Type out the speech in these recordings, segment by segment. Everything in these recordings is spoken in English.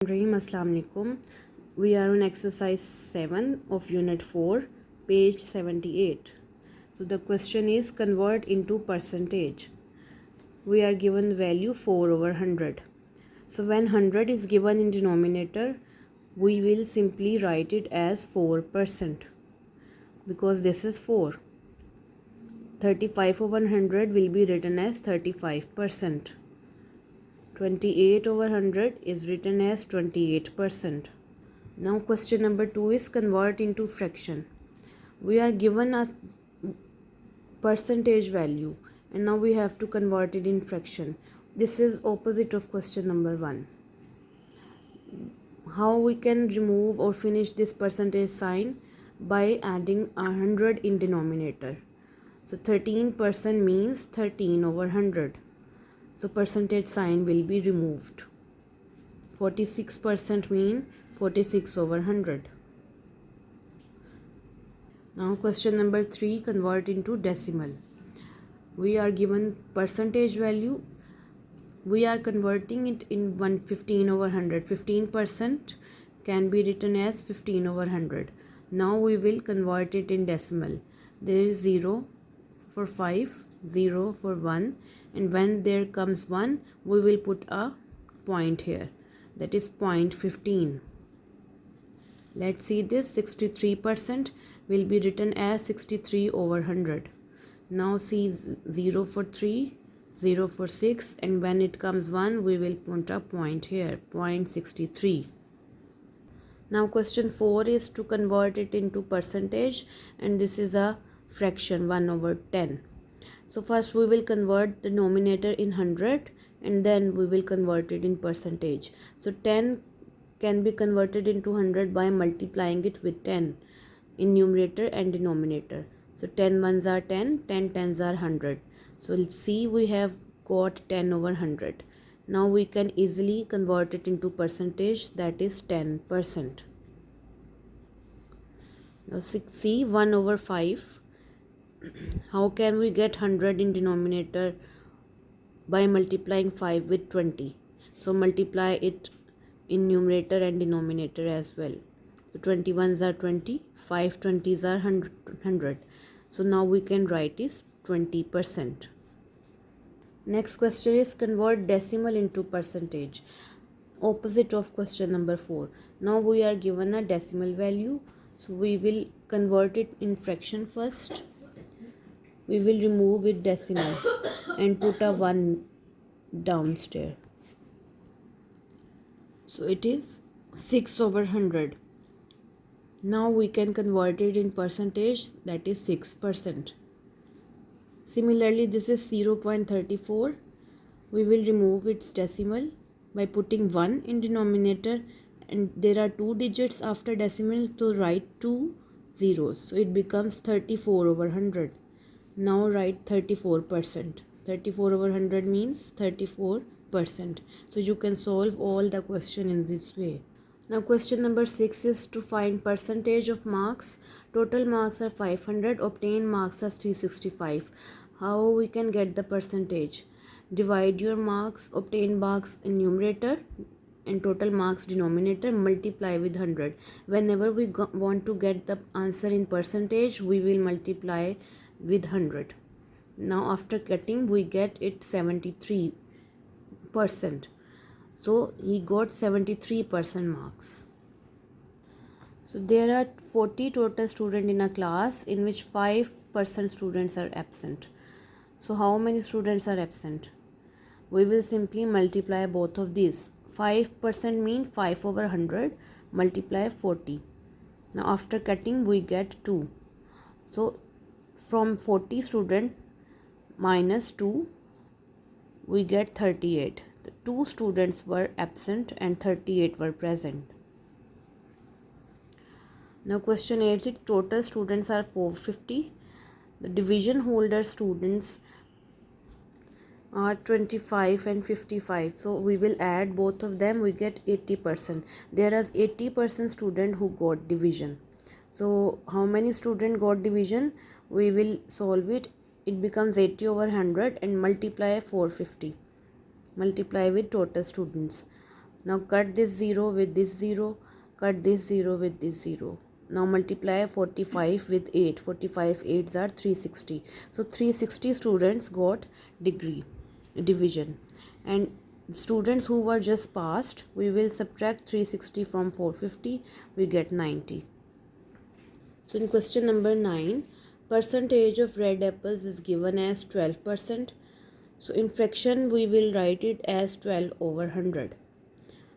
Assalamu alaikum. We are on exercise 7 of unit 4, page 78. So the question is convert into percentage. We are given value 4 over 100. So when 100 is given in denominator, we will simply write it as 4% because this is 4. 35 over 100 will be written as 35%. 28 over 100 is written as 28%. Now question number 2 is convert into fraction. We are given a percentage value and now we have to convert it in fraction. This is opposite of question number 1. How we can remove or finish this percentage sign? By adding 100 in denominator. So 13% means 13 over 100. So percentage sign will be removed. 46% mean 46 over 100. Now question number 3, convert into decimal. We are given percentage value. We are converting it in 15 over 100. 15% can be written as 15 over 100. Now we will convert it in decimal. There is 0 for 5, 0 for 1, and when there comes 1, we will put a point here. That is 0.15. Let's see this. 63% will be written as 63 over 100. Now see 0 for 3, 0 for 6, and when it comes 1, we will put a point here, 0.63. Now question 4 is to convert it into percentage, and this is a fraction 1 over 10. So first we will convert the denominator in 100 and then we will convert it in percentage. So 10 can be converted into 100 by multiplying it with 10 in numerator and denominator. So 10 ones are 10, 10 tens are 100. So let's see, we have got 10 over 100. Now we can easily convert it into percentage, that is 10%. Now see 1 over 5. How can we get 100 in denominator? By multiplying 5 with 20. So multiply it in numerator and denominator as well. So 21s are 20, 5 20s are 100. So now we can write is 20%. Next question is convert decimal into percentage. Opposite of question number 4. Now we are given a decimal value. So we will convert it in fraction first. We will remove it decimal and put a 1 downstairs. So it is 6 over 100. Now we can convert it in percentage, that is 6%. Similarly, this is 0.34. We will remove its decimal by putting 1 in denominator, and there are 2 digits after decimal to write 2 zeros. So it becomes 34 over 100. Now write 34%. 34 over 100 means 34%. So you can solve all the question in this way. Now question number 6 is to find percentage of marks. Total marks are 500. Obtained marks are 365. How we can get the percentage? Divide your marks, obtained marks in numerator and total marks denominator, multiply with 100. Whenever we want to get the answer in percentage, we will multiply with 100. Now after cutting, we get it 73%. So he got 73% marks. So there are 40 total students in a class in which 5% students are absent. So how many students are absent? We will simply multiply both of these. 5% mean 5 over 100 multiply 40. Now after cutting we get 2. So from 40 student minus 2 we get 38. The 2 students were absent and 38 were present. Now question 8 is total students are 450. The division holder students are 25 and 55. So we will add both of them, we get 80%. There is 80% student who got division. So how many student got division? We will solve it. It becomes 80 over 100 and multiply 450. Multiply with total students. Now cut this 0 with this 0, cut this 0 with this 0. Now multiply 45 with 8. 45 8s are 360. So 360 students got degree division, and students who were just passed, we will subtract 360 from 450, we get 90. So in question number 9, percentage of red apples is given as 12%. So in fraction we will write it as 12 over 100.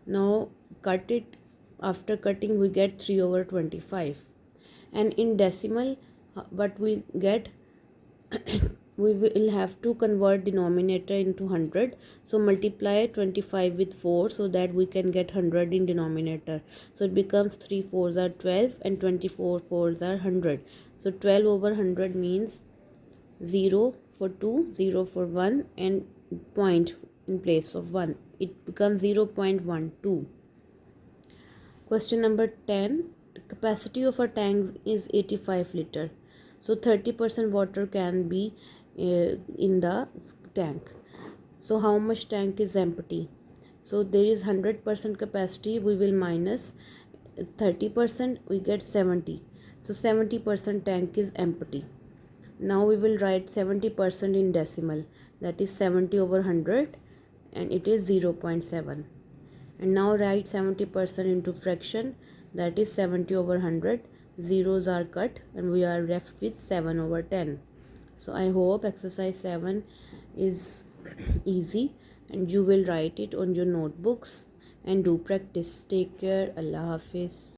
Now cut it. After cutting we get 3 over 25. And in decimal what we get, we will have to convert denominator into 100. So multiply 25 with 4 so that we can get 100 in denominator. So it becomes 3 4s are 12 and 24 4s are 100. So 12 over 100 means 0 for 2, 0 for 1, and point in place of 1. It becomes 0.12. Question number 10. The capacity of a tank is 85 liter. So 30% water can be in the tank. So how much tank is empty? So there is 100% capacity. We will minus 30%. We get 70. So 70% tank is empty. Now we will write 70% in decimal. That is 70 over 100, and it is 0.7. And now write 70% into fraction. That is 70 over 100. Zeros are cut and we are left with 7 over 10. So I hope exercise 7 is easy and you will write it on your notebooks and do practice. Take care. Allah Hafiz.